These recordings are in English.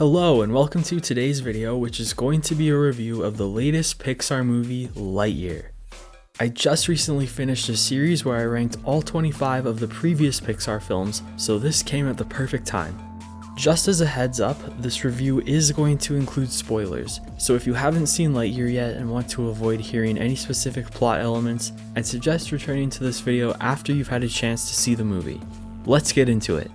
Hello and welcome to today's video, which is going to be a review of the latest Pixar movie, Lightyear. I just recently finished a series where I ranked all 25 of the previous Pixar films, so this came at the perfect time. Just as a heads up, this review is going to include spoilers, so if you haven't seen Lightyear yet and want to avoid hearing any specific plot elements, I'd suggest returning to this video after you've had a chance to see the movie. Let's get into it.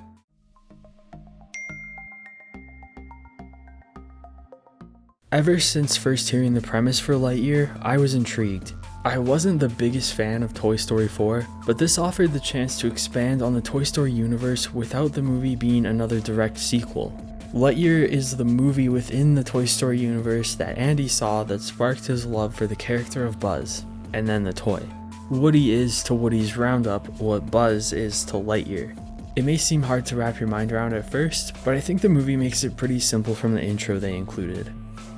Ever since first hearing the premise for Lightyear, I was intrigued. I wasn't the biggest fan of Toy Story 4, but this offered the chance to expand on the Toy Story universe without the movie being another direct sequel. Lightyear is the movie within the Toy Story universe that Andy saw that sparked his love for the character of Buzz, and then the toy. Woody is to Woody's Roundup what Buzz is to Lightyear. It may seem hard to wrap your mind around at first, but I think the movie makes it pretty simple from the intro they included.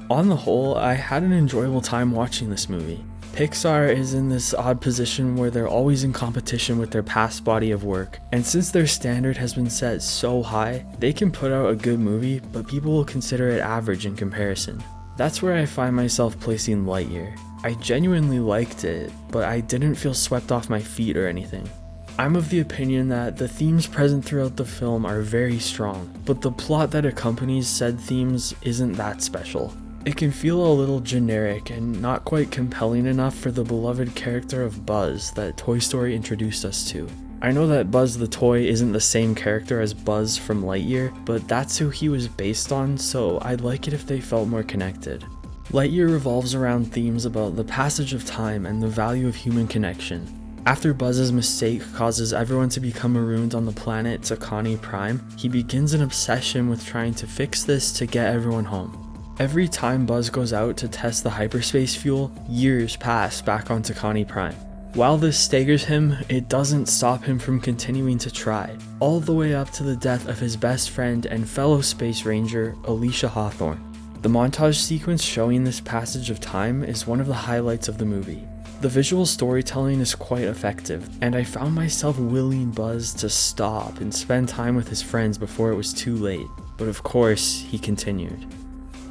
On the whole, I had an enjoyable time watching this movie. Pixar is in this odd position where they're always in competition with their past body of work, and since their standard has been set so high, they can put out a good movie, but people will consider it average in comparison. That's where I find myself placing Lightyear. I genuinely liked it, but I didn't feel swept off my feet or anything. I'm of the opinion that the themes present throughout the film are very strong, but the plot that accompanies said themes isn't that special. It can feel a little generic and not quite compelling enough for the beloved character of Buzz that Toy Story introduced us to. I know that Buzz the toy isn't the same character as Buzz from Lightyear, but that's who he was based on, so I'd like it if they felt more connected. Lightyear revolves around themes about the passage of time and the value of human connection. After Buzz's mistake causes everyone to become marooned on the planet Takani Prime, he begins an obsession with trying to fix this to get everyone home. Every time Buzz goes out to test the hyperspace fuel, years pass back on Takani Prime. While this staggers him, it doesn't stop him from continuing to try, all the way up to the death of his best friend and fellow space ranger, Alicia Hawthorne. The montage sequence showing this passage of time is one of the highlights of the movie. The visual storytelling is quite effective, and I found myself willing Buzz to stop and spend time with his friends before it was too late, but of course, he continued.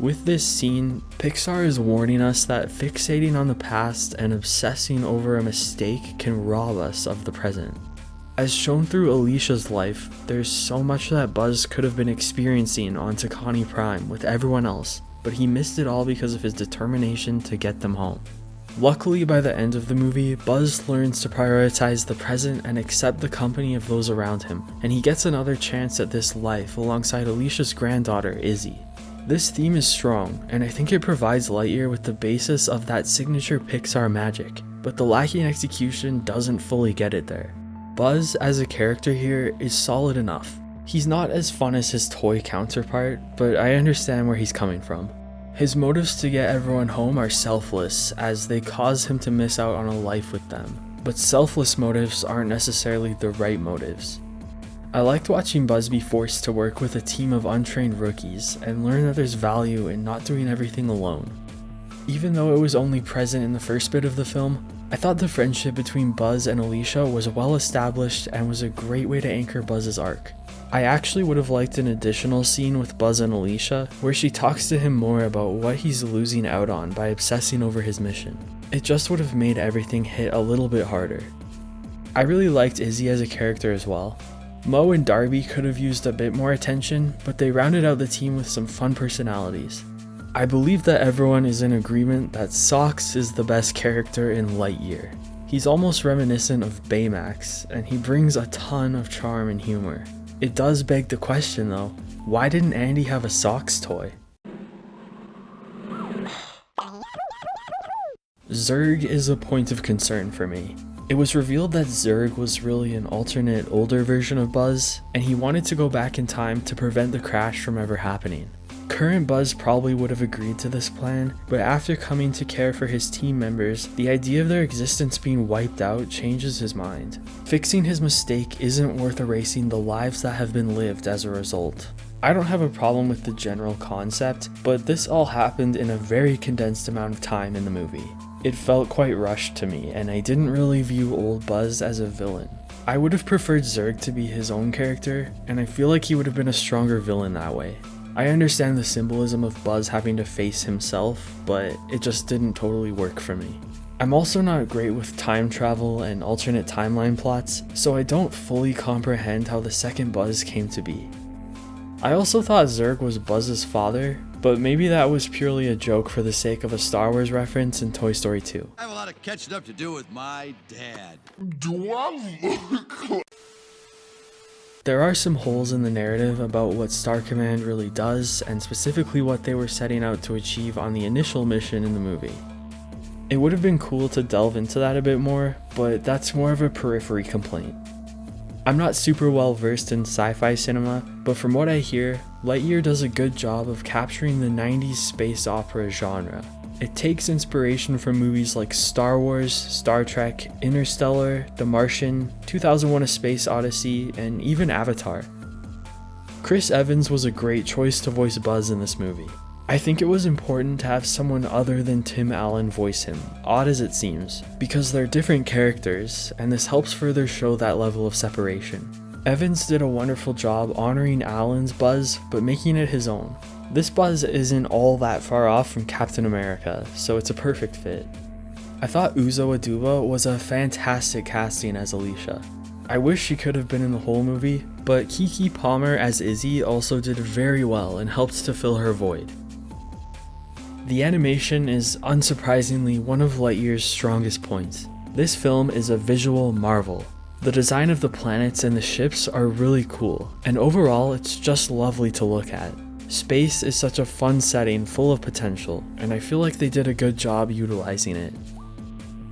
With this scene, Pixar is warning us that fixating on the past and obsessing over a mistake can rob us of the present. As shown through Alicia's life, there's so much that Buzz could have been experiencing on Takani Prime with everyone else, but he missed it all because of his determination to get them home. Luckily, by the end of the movie, Buzz learns to prioritize the present and accept the company of those around him, and he gets another chance at this life alongside Alicia's granddaughter, Izzy. This theme is strong, and I think it provides Lightyear with the basis of that signature Pixar magic, but the lacking execution doesn't fully get it there. Buzz as a character here is solid enough. He's not as fun as his toy counterpart, but I understand where he's coming from. His motives to get everyone home are selfless, as they cause him to miss out on a life with them, but selfless motives aren't necessarily the right motives. I liked watching Buzz be forced to work with a team of untrained rookies and learn that there's value in not doing everything alone. Even though it was only present in the first bit of the film, I thought the friendship between Buzz and Alicia was well established and was a great way to anchor Buzz's arc. I actually would have liked an additional scene with Buzz and Alicia where she talks to him more about what he's losing out on by obsessing over his mission. It just would have made everything hit a little bit harder. I really liked Izzy as a character as well. Mo and Darby could have used a bit more attention, but they rounded out the team with some fun personalities. I believe that everyone is in agreement that Socks is the best character in Lightyear. He's almost reminiscent of Baymax, and he brings a ton of charm and humor. It does beg the question though, why didn't Andy have a Socks toy? Zurg is a point of concern for me. It was revealed that Zurg was really an alternate, older version of Buzz, and he wanted to go back in time to prevent the crash from ever happening. Current Buzz probably would have agreed to this plan, but after coming to care for his team members, the idea of their existence being wiped out changes his mind. Fixing his mistake isn't worth erasing the lives that have been lived as a result. I don't have a problem with the general concept, but this all happened in a very condensed amount of time in the movie. It felt quite rushed to me, and I didn't really view old Buzz as a villain. I would have preferred Zurg to be his own character, and I feel like he would have been a stronger villain that way. I understand the symbolism of Buzz having to face himself, but it just didn't totally work for me. I'm also not great with time travel and alternate timeline plots, so I don't fully comprehend how the second Buzz came to be. I also thought Zurg was Buzz's father, but maybe that was purely a joke for the sake of a Star Wars reference in Toy Story 2. I have a lot of catching up to do with my dad. Do I look? There are some holes in the narrative about what Star Command really does, and specifically what they were setting out to achieve on the initial mission in the movie. It would have been cool to delve into that a bit more, but that's more of a periphery complaint. I'm not super well versed in sci-fi cinema, but from what I hear, Lightyear does a good job of capturing the 90s space opera genre. It takes inspiration from movies like Star Wars, Star Trek, Interstellar, The Martian, 2001: A Space Odyssey, and even Avatar. Chris Evans was a great choice to voice Buzz in this movie. I think it was important to have someone other than Tim Allen voice him, odd as it seems, because they're different characters, and this helps further show that level of separation. Evans did a wonderful job honoring Allen's Buzz, but making it his own. This Buzz isn't all that far off from Captain America, so it's a perfect fit. I thought Uzo Aduba was a fantastic casting as Alicia. I wish she could have been in the whole movie, but Keke Palmer as Izzy also did very well and helped to fill her void. The animation is unsurprisingly one of Lightyear's strongest points. This film is a visual marvel. The design of the planets and the ships are really cool, and overall it's just lovely to look at. Space is such a fun setting full of potential, and I feel like they did a good job utilizing it.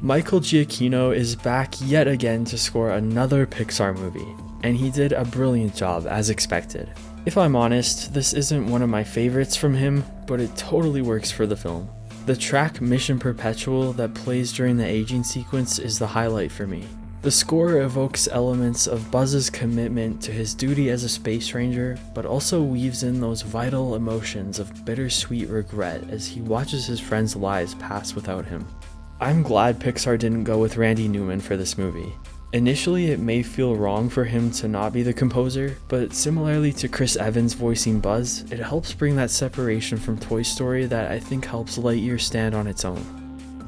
Michael Giacchino is back yet again to score another Pixar movie, and he did a brilliant job as expected. If I'm honest, this isn't one of my favorites from him, but it totally works for the film. The track Mission Perpetual that plays during the aging sequence is the highlight for me. The score evokes elements of Buzz's commitment to his duty as a space ranger, but also weaves in those vital emotions of bittersweet regret as he watches his friends' lives pass without him. I'm glad Pixar didn't go with Randy Newman for this movie. Initially, it may feel wrong for him to not be the composer, but similarly to Chris Evans voicing Buzz, it helps bring that separation from Toy Story that I think helps Lightyear stand on its own.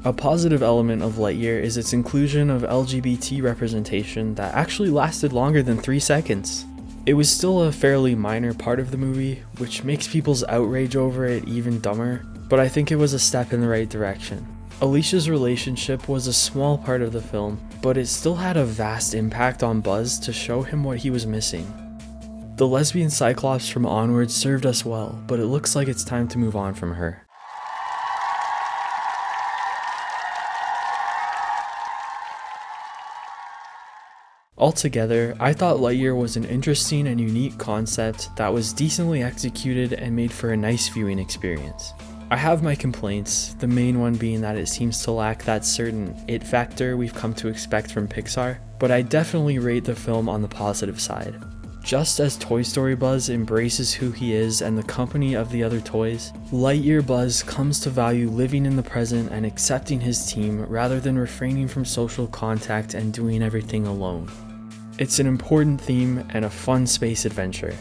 A positive element of Lightyear is its inclusion of LGBT representation that actually lasted longer than 3 seconds. It was still a fairly minor part of the movie, which makes people's outrage over it even dumber, but I think it was a step in the right direction. Alicia's relationship was a small part of the film, but it still had a vast impact on Buzz to show him what he was missing. The lesbian Cyclops from Onward served us well, but it looks like it's time to move on from her. Altogether, I thought Lightyear was an interesting and unique concept that was decently executed and made for a nice viewing experience. I have my complaints, the main one being that it seems to lack that certain it factor we've come to expect from Pixar, but I definitely rate the film on the positive side. Just as Toy Story Buzz embraces who he is and the company of the other toys, Lightyear Buzz comes to value living in the present and accepting his team rather than refraining from social contact and doing everything alone. It's an important theme and a fun space adventure.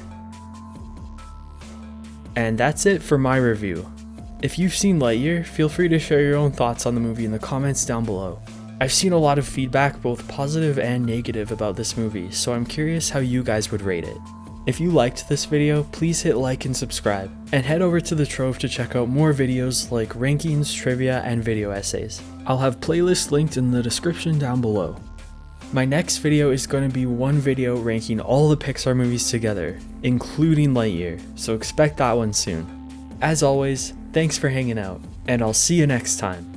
And that's it for my review. If you've seen Lightyear, feel free to share your own thoughts on the movie in the comments down below. I've seen a lot of feedback, both positive and negative, about this movie, so I'm curious how you guys would rate it. If you liked this video, please hit like and subscribe, and head over to the Trove to check out more videos like rankings, trivia, and video essays. I'll have playlists linked in the description down below. My next video is going to be one video ranking all the Pixar movies together, including Lightyear, so expect that one soon. As always, thanks for hanging out, and I'll see you next time.